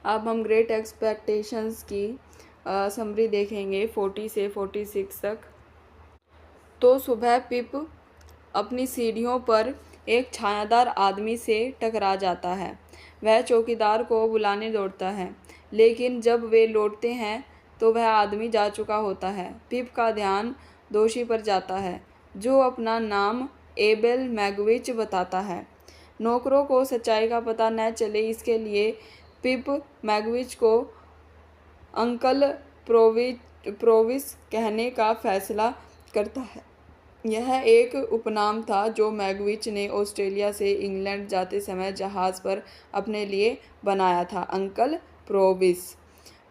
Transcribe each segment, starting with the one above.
अब हम great expectations की समरी देखेंगे 40 से 46 तक। तो सुबह पिप अपनी सीढ़ियों पर एक छायादार आदमी से टकरा जाता है। वह चौकीदार को बुलाने दौड़ता है, लेकिन जब वे लौटते हैं तो वह आदमी जा चुका होता है। पिप का ध्यान दोषी पर जाता है, जो अपना नाम एबेल मैगविच बताता है। नौकरों को सच्चाई का पता न चले, इसके लिए पिप मैगविच को अंकल प्रोविस कहने का फैसला करता है। यह एक उपनाम था जो मैगविच ने ऑस्ट्रेलिया से इंग्लैंड जाते समय जहाज़ पर अपने लिए बनाया था, अंकल प्रोविस।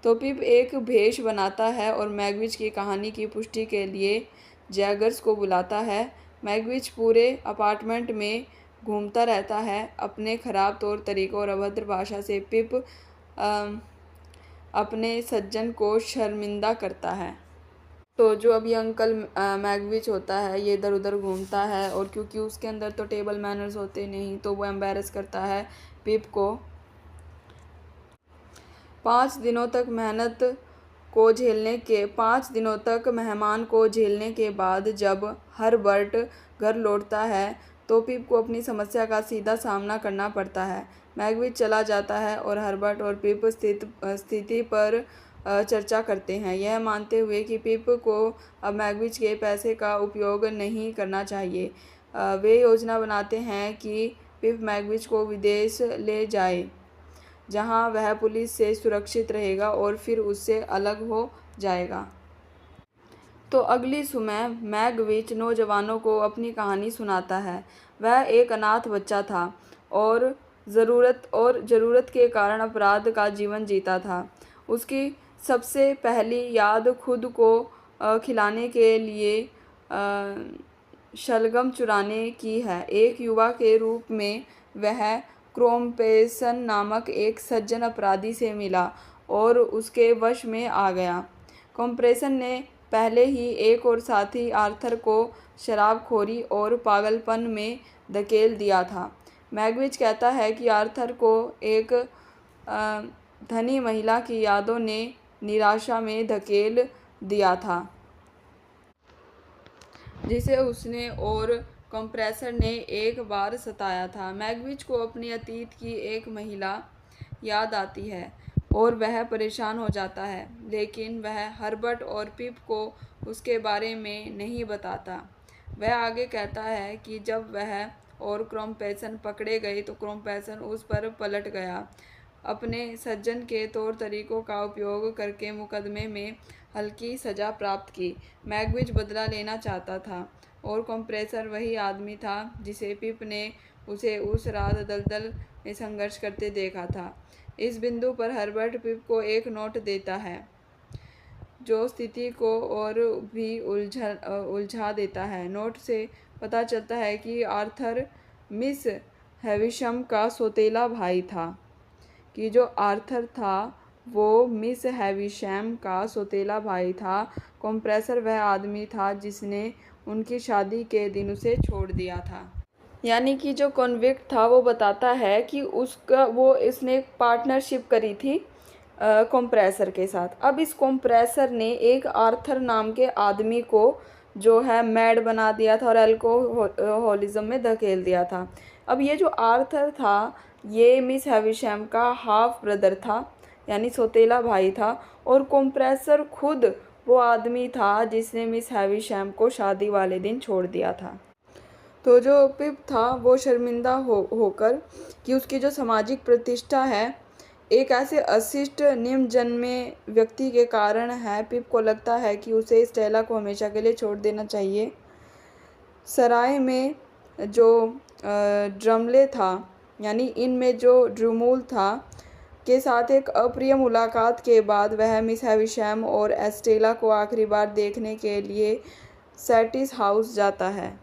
तो पिप एक भेष बनाता है और मैगविच की कहानी की पुष्टि के लिए जैगर्स को बुलाता है। मैगविच पूरे अपार्टमेंट में घूमता रहता है। अपने खराब तौर तरीकों और अभद्र भाषा से पिप अपने सज्जन को शर्मिंदा करता है। तो जो अब ये अंकल मैगविच होता है, ये इधर उधर घूमता है, और क्योंकि उसके अंदर तो टेबल मैनर्स होते नहीं, तो वो एम्बैरस करता है पिप को। 5 दिनों तक मेहमान को झेलने के बाद जब हर्बर्ट घर लौटता है तो पिप को अपनी समस्या का सीधा सामना करना पड़ता है। मैगविच चला जाता है और हर्बर्ट और पिप स्थिति पर चर्चा करते हैं, यह मानते हुए कि पिप को अब मैगविच के पैसे का उपयोग नहीं करना चाहिए। वे योजना बनाते हैं कि पिप मैगविच को विदेश ले जाए, जहां वह पुलिस से सुरक्षित रहेगा और फिर उससे अलग हो जाएगा। तो अगली सुबह मैगविच नौजवानों को अपनी कहानी सुनाता है। वह एक अनाथ बच्चा था और ज़रूरत के कारण अपराध का जीवन जीता था। उसकी सबसे पहली याद खुद को खिलाने के लिए शलगम चुराने की है। एक युवा के रूप में वह क्रोम्पेसन नामक एक सज्जन अपराधी से मिला और उसके वश में आ गया। क्रोम्पेसन ने पहले ही एक और साथी आर्थर को शराबखोरी और पागलपन में धकेल दिया था। मैगविच कहता है कि आर्थर को एक धनी महिला की यादों ने निराशा में धकेल दिया था, जिसे उसने और कंप्रेसर ने एक बार सताया था। मैगविच को अपने अतीत की एक महिला याद आती है और वह परेशान हो जाता है, लेकिन वह हर्बर्ट और पिप को उसके बारे में नहीं बताता। वह आगे कहता है कि जब वह और क्रोम्पेसन पकड़े गए तो क्रोम्पेसन उस पर पलट गया। अपने सज्जन के तौर तरीकों का उपयोग करके मुकदमे में हल्की सज़ा प्राप्त की। मैगविच बदला लेना चाहता था और कंप्रेसर वही आदमी था जिसे पिप ने उसे उस रात दलदल में संघर्ष करते देखा था। इस बिंदु पर हर्बर्ट पिप को एक नोट देता है, जो स्थिति को और भी उलझा देता है। नोट से पता चलता है कि आर्थर मिस हैविशम का सौतेला भाई था, कि जो आर्थर था वो मिस हैविशम का सौतेला भाई था। कंप्रेसर वह आदमी था जिसने उनकी शादी के दिन उसे छोड़ दिया था। यानी कि जो कॉन्विक्ट था वो बताता है कि इसने एक पार्टनरशिप करी थी कंप्रेसर के साथ। अब इस कंप्रेसर ने एक आर्थर नाम के आदमी को जो है मैड बना दिया था और अल्कोहलिज्म में धकेल दिया था। अब ये जो आर्थर था, ये मिस हैविशम का हाफ ब्रदर था, यानी सौतेला भाई था, और कंप्रेसर खुद वो आदमी था जिसने मिस हैविशम को शादी वाले दिन छोड़ दिया था। तो जो पिप था वो शर्मिंदा होकर कि उसकी जो सामाजिक प्रतिष्ठा है एक ऐसे अशिष्ट निम्न जन्मे व्यक्ति के कारण है, पिप को लगता है कि उसे स्टेला को हमेशा के लिए छोड़ देना चाहिए। सराय में जो ड्रमले था, यानी इनमें जो ड्रूमूल था, के साथ एक अप्रिय मुलाकात के बाद वह मिस हैविशम और एस्टेला को आखिरी बार देखने के लिए सैटिस हाउस जाता है।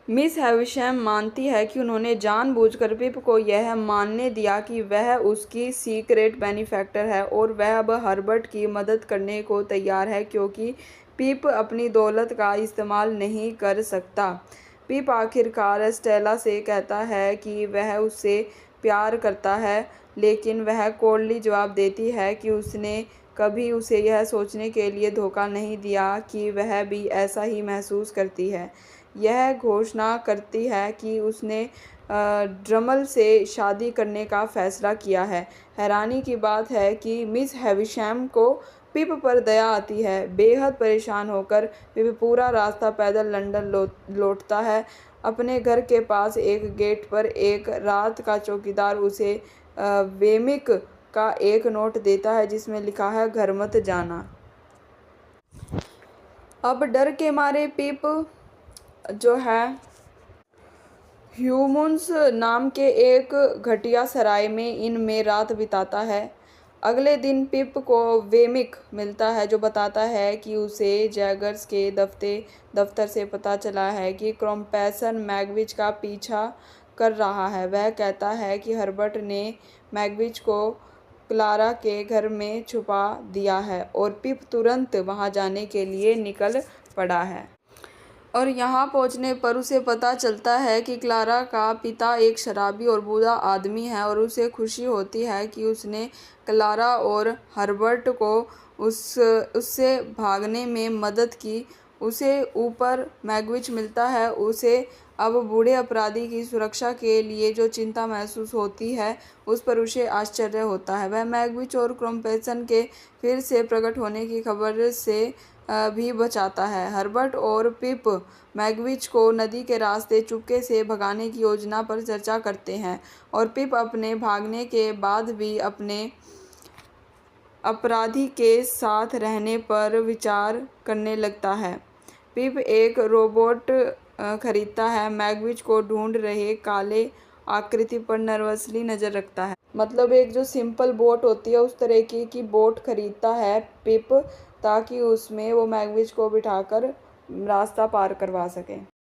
मिस हैविशम मानती है कि उन्होंने जानबूझकर पिप को यह मानने दिया कि वह उसकी सीक्रेट बेनिफैक्टर है और वह अब हर्बर्ट की मदद करने को तैयार है क्योंकि पिप अपनी दौलत का इस्तेमाल नहीं कर सकता। पिप आखिरकार एस्टेला से कहता है कि वह उससे प्यार करता है, लेकिन वह कोल्डली जवाब देती है कि उसने कभी उसे यह सोचने के लिए धोखा नहीं दिया कि वह भी ऐसा ही महसूस करती है। यह घोषणा करती है कि उसने ड्रमल से शादी करने का फैसला किया है। हैरानी की बात है कि मिस हैविशैम को पिप पर दया आती है। बेहद परेशान होकर पिप पूरा रास्ता पैदल लंदन लौटता है। अपने घर के पास एक गेट पर एक रात का चौकीदार उसे वेमिक का एक नोट देता है जिसमें लिखा है, घर मत जाना। अब डर के मारे पिप जो है ह्यूमन्स नाम के एक घटिया सराय में इन में रात बिताता है। अगले दिन पिप को वेमिक मिलता है जो बताता है कि उसे जैगर्स के दफ्तर से पता चला है कि क्रॉम्पेसन मैगविच का पीछा कर रहा है। वह कहता है कि हर्बर्ट ने मैगविच को क्लारा के घर में छुपा दिया है और पिप तुरंत वहां जाने के लिए निकल पड़ा है। और यहाँ पहुँचने पर उसे पता चलता है कि क्लारा का पिता एक शराबी और बूढ़ा आदमी है और उसे खुशी होती है कि उसने क्लारा और हर्बर्ट को उससे भागने में मदद की। उसे ऊपर मैगविच मिलता है। उसे अब बूढ़े अपराधी की सुरक्षा के लिए जो चिंता महसूस होती है उस पर उसे आश्चर्य होता है। वह मैगविच और क्रॉम्पेसन के फिर से प्रकट होने की खबर से भी बचाता है। हर्बर्ट और पिप मैगविच को नदी के रास्ते चुपके से भगाने की योजना पर चर्चा करते हैं और पिप अपने भागने के बाद भी अपने अपराधी के साथ रहने पर विचार करने लगता है। पिप एक रोबोट खरीदता है। मैगविच को ढूंढ रहे काले आकृति पर नर्वसली नज़र रखता है। मतलब एक जो सिंपल बोट होती है उस तरह की बोट खरीदता है पिप, ताकि उसमें वो मैगविच को बिठाकर रास्ता पार करवा सके।